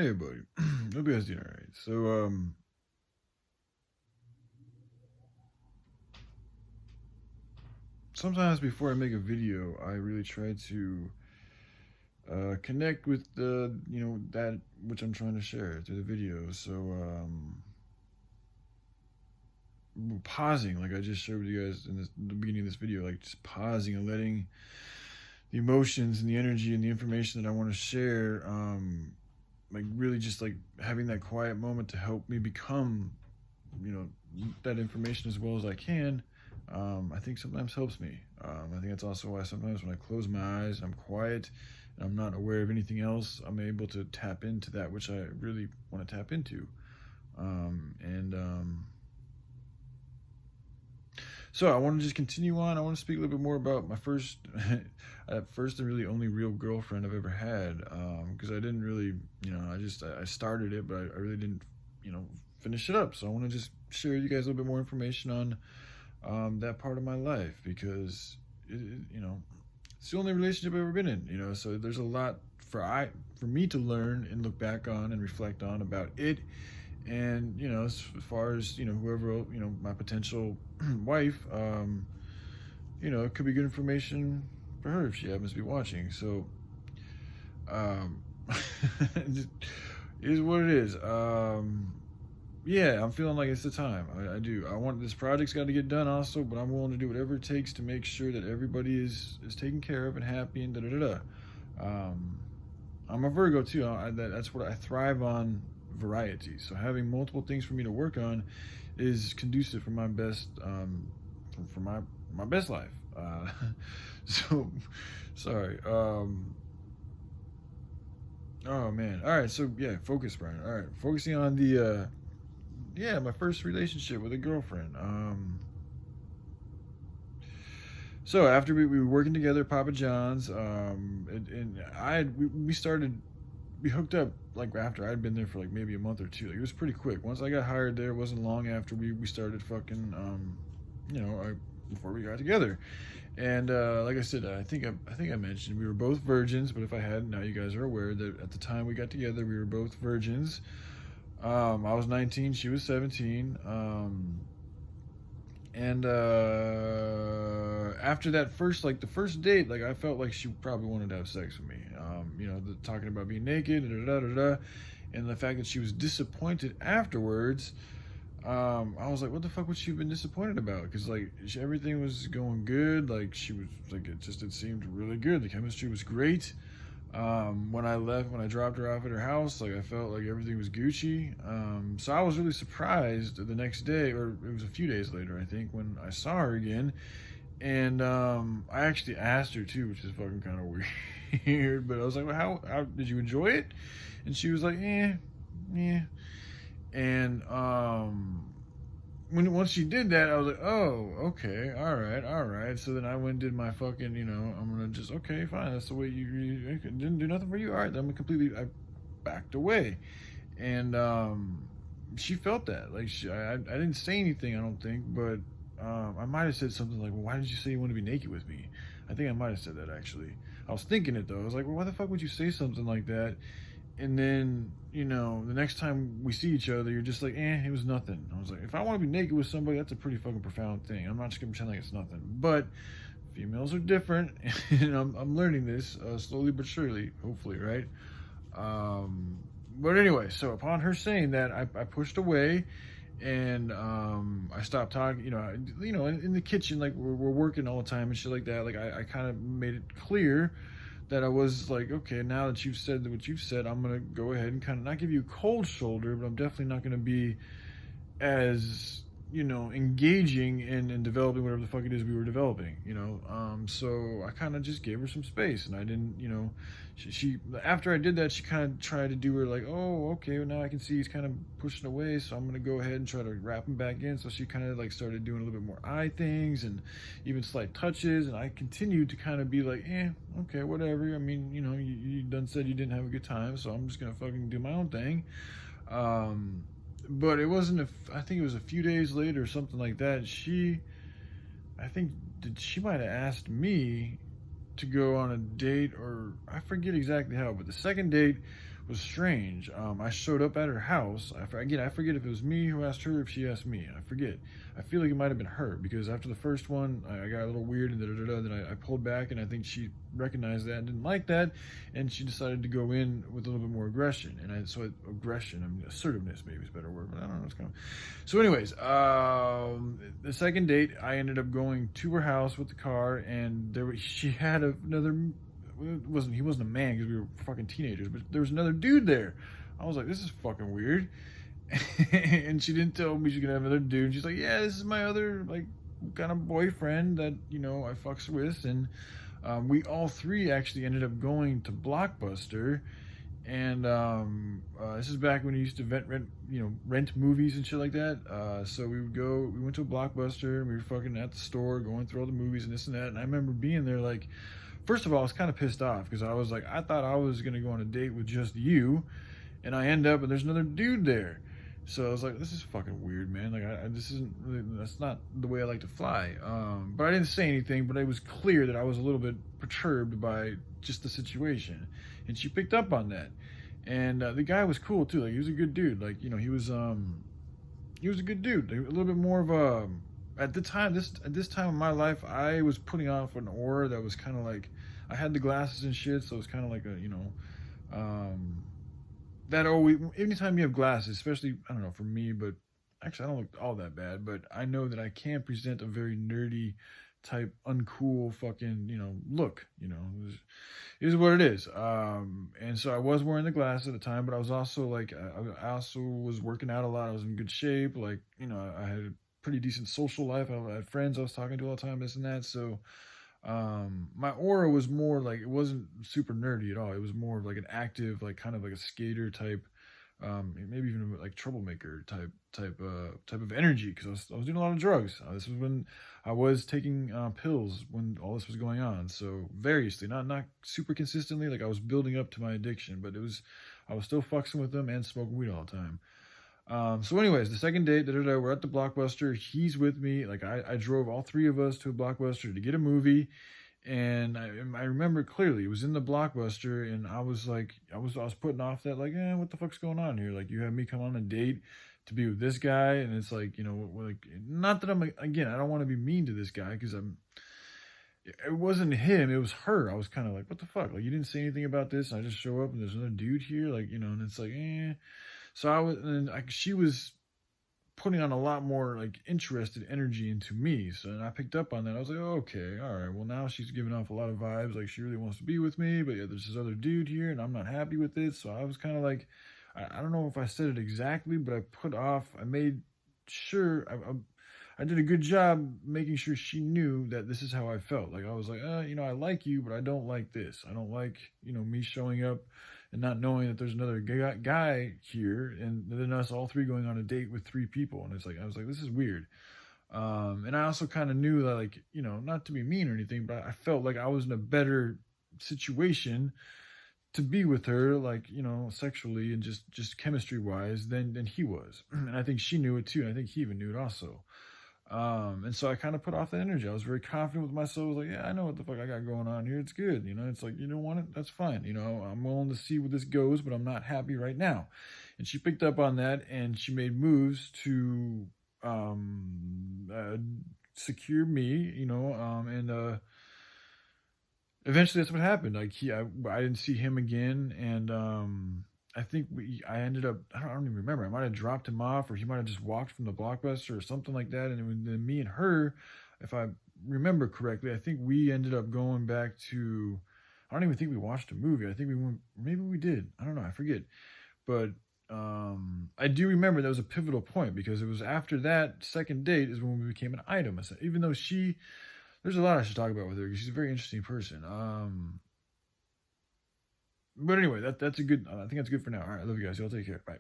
Hey everybody, hope you guys doing alright. So, sometimes before I make a video, I really try to connect with that which I'm trying to share through the video. So, pausing, like I just shared with you guys in the beginning of this video, like just pausing and letting the emotions and the energy and the information that I want to share, like really just like having that quiet moment to help me become, you know, that information as well as I can. I think sometimes helps me. I think that's also why sometimes when I close my eyes, I'm quiet, and I'm not aware of anything else, I'm able to tap into that which I really want to tap into. And So I want to just continue on. I want to speak a little bit more about my first, first and really only real girlfriend I've ever had. Because I didn't really, I started it, but I really didn't, finish it up. So I want to just share with you guys a little bit more information on that part of my life because, it's the only relationship I've ever been in. So there's a lot for me to learn and look back on and reflect on about it. And as far as whoever my potential wife, it could be good information for her if she happens to be watching. So it is what it is. Yeah, I'm feeling like it's the time. I do. I want this project's got to get done also, but I'm willing to do whatever it takes to make sure that everybody is taken care of and happy and da da da da. I'm a Virgo too. That's what I thrive on, variety. So having multiple things for me to work on is conducive for my best, for my best life. So sorry. Oh man. All right. So yeah, focus, Brian. All right, focusing on the my first relationship with a girlfriend. So after we were working together at Papa John's, we hooked up like after I'd been there for like maybe a month or two. Like it was pretty quick. Once I got hired there, it wasn't long after we started fucking, before we got together. And like I said, I think I mentioned we were both virgins. But if I hadn't, now you guys are aware that at the time we got together, we were both virgins. I was 19, she was 17. And after that the first date, like I felt like she probably wanted to have sex with me. Talking about being naked, da, da, da, da, and the fact that she was disappointed afterwards. I was like, what the fuck would she have been disappointed about? Because like everything was going good. Like she was like it seemed really good. The chemistry was great. When I dropped her off at her house, like I felt like everything was Gucci. So I was really surprised the next day, or it was a few days later, I think, when I saw her again. And I actually asked her too, which is fucking kind of weird. But I was like, well, how did you enjoy it? And she was like, yeah. And once she did that, I was like, oh, okay, all right. So then I went and did my fucking, I'm gonna just okay, fine. That's the way you didn't do nothing for you. All right, then I backed away, and she felt that. Like I didn't say anything, I don't think, but I might have said something like, well, why did you say you want to be naked with me? I think I might have said that actually. I was thinking it though. I was like, well, why the fuck would you say something like that? And then the next time we see each other, you're just like, it was nothing. I was like, if I want to be naked with somebody, that's a pretty fucking profound thing. I'm not just gonna pretend like it's nothing. But females are different, and I'm learning this slowly but surely, hopefully, right? But anyway, so upon her saying that, I pushed away, and I stopped talking. In the kitchen, like we're working all the time and shit like that. Like I kind of made it clear that I was like, okay, now that you've said what you've said, I'm gonna go ahead and kind of not give you a cold shoulder, but I'm definitely not gonna be as engaging in developing whatever the fuck it is we were developing. So I kind of just gave her some space, and I didn't, she after I did that, she kind of tried to do her like, oh, okay, well, now I can see he's kind of pushing away, so I'm gonna go ahead and try to wrap him back in. So she kind of like started doing a little bit more eye things and even slight touches, and I continued to kind of be like, okay, whatever. I mean, you done said you didn't have a good time, so I'm just gonna fucking do my own thing. But it wasn't I think it was a few days later or something like that. She might have asked me to go on a date, or I forget exactly how, but the second date was strange. I showed up at her house. I forget if it was me who asked her, or if she asked me. I forget. I feel like it might have been her, because after the first one, I got a little weird and then I pulled back, and I think she recognized that and didn't like that, and she decided to go in with a little bit more aggression. Aggression. I mean, assertiveness maybe is a better word, but I don't know. It's kind of. So, anyways, the second date, I ended up going to her house with the car, and she had another. He wasn't a man because we were fucking teenagers, but there was another dude there. I was like, this is fucking weird. And she didn't tell me she's gonna have another dude. And she's like, yeah, this is my other like kind of boyfriend that I fucks with. And we all three actually ended up going to Blockbuster. And this is back when we used to rent movies and shit like that. So we went to a Blockbuster, and we were fucking at the store going through all the movies and this and that. And I remember being there like, first of all, I was kind of pissed off because I was like, I thought I was going to go on a date with just you, and I end up and there's another dude there. So I was like, this is fucking weird, man. Like, that's not the way I like to fly. But I didn't say anything, but it was clear that I was a little bit perturbed by just the situation. And she picked up on that. And the guy was cool too. Like, he was a good dude. Like, he was a good dude. A little bit more of a, at this time in my life, I was putting off an aura that was kind of like, I had the glasses and shit, so it was kind of like that always, anytime you have glasses, especially, I don't know, for me, but actually I don't look all that bad, but I know that I can present a very nerdy type, uncool fucking, look, it is what it is. And so I was wearing the glasses at the time, but I was also like, I also was working out a lot. I was in good shape. Like, I had pretty decent social life. I had friends I was talking to all the time, this and that. So my aura was more like, it wasn't super nerdy at all. It was more of like an active, like kind of like a skater type, maybe even like troublemaker type of energy, because I was doing a lot of drugs. This was when I was taking pills when all this was going on. So variously, not super consistently. Like, I was building up to my addiction, but I was still fucking with them and smoking weed all the time. So anyways, the second date, we're at the Blockbuster. He's with me. Like, I drove all three of us to a Blockbuster to get a movie. And I remember clearly, it was in the Blockbuster, and I was like, I was putting off that, like, what the fuck's going on here? Like, you have me come on a date to be with this guy, and it's like, like, not that I'm, again, I don't want to be mean to this guy, because it wasn't him, it was her. I was kind of like, what the fuck? Like, you didn't say anything about this, and I just show up, and there's another dude here, like, and it's like, So she was putting on a lot more like interested energy into me. So, and I picked up on that. I was like, oh, okay, all right. Well, now she's giving off a lot of vibes like she really wants to be with me, but yeah, there's this other dude here, and I'm not happy with it. So I was kind of like, I don't know if I said it exactly, but I made sure I did a good job making sure she knew that this is how I felt. Like, I was like, I like you, but I don't like this. I don't like, me showing up and not knowing that there's another guy here, and then us all three going on a date with three people. And it's like, I was like, this is weird. And I also kind of knew that, like, not to be mean or anything, but I felt like I was in a better situation to be with her, like, sexually and just chemistry wise than he was. And I think she knew it too. And I think he even knew it also. And so I kind of put off the energy. I was very confident with myself. I was like, yeah, I know what the fuck I got going on here. It's good. It's like, you don't want it? That's fine. I'm willing to see where this goes, but I'm not happy right now. And she picked up on that, and she made moves to, secure me, and, eventually that's what happened. Like, I didn't see him again. And, I think I ended up, I don't even remember. I might have dropped him off, or he might have just walked from the Blockbuster or something like that. And then me and her, if I remember correctly, I think we ended up going back to, I don't even think we watched a movie. I think we went, maybe we did. I don't know. I forget. But I do remember that was a pivotal point, because it was after that second date is when we became an item. Even though there's a lot I should talk about with her, because she's a very interesting person. But anyway, that's a good, I think that's good for now. All right, I love you guys. Y'all take care. Bye.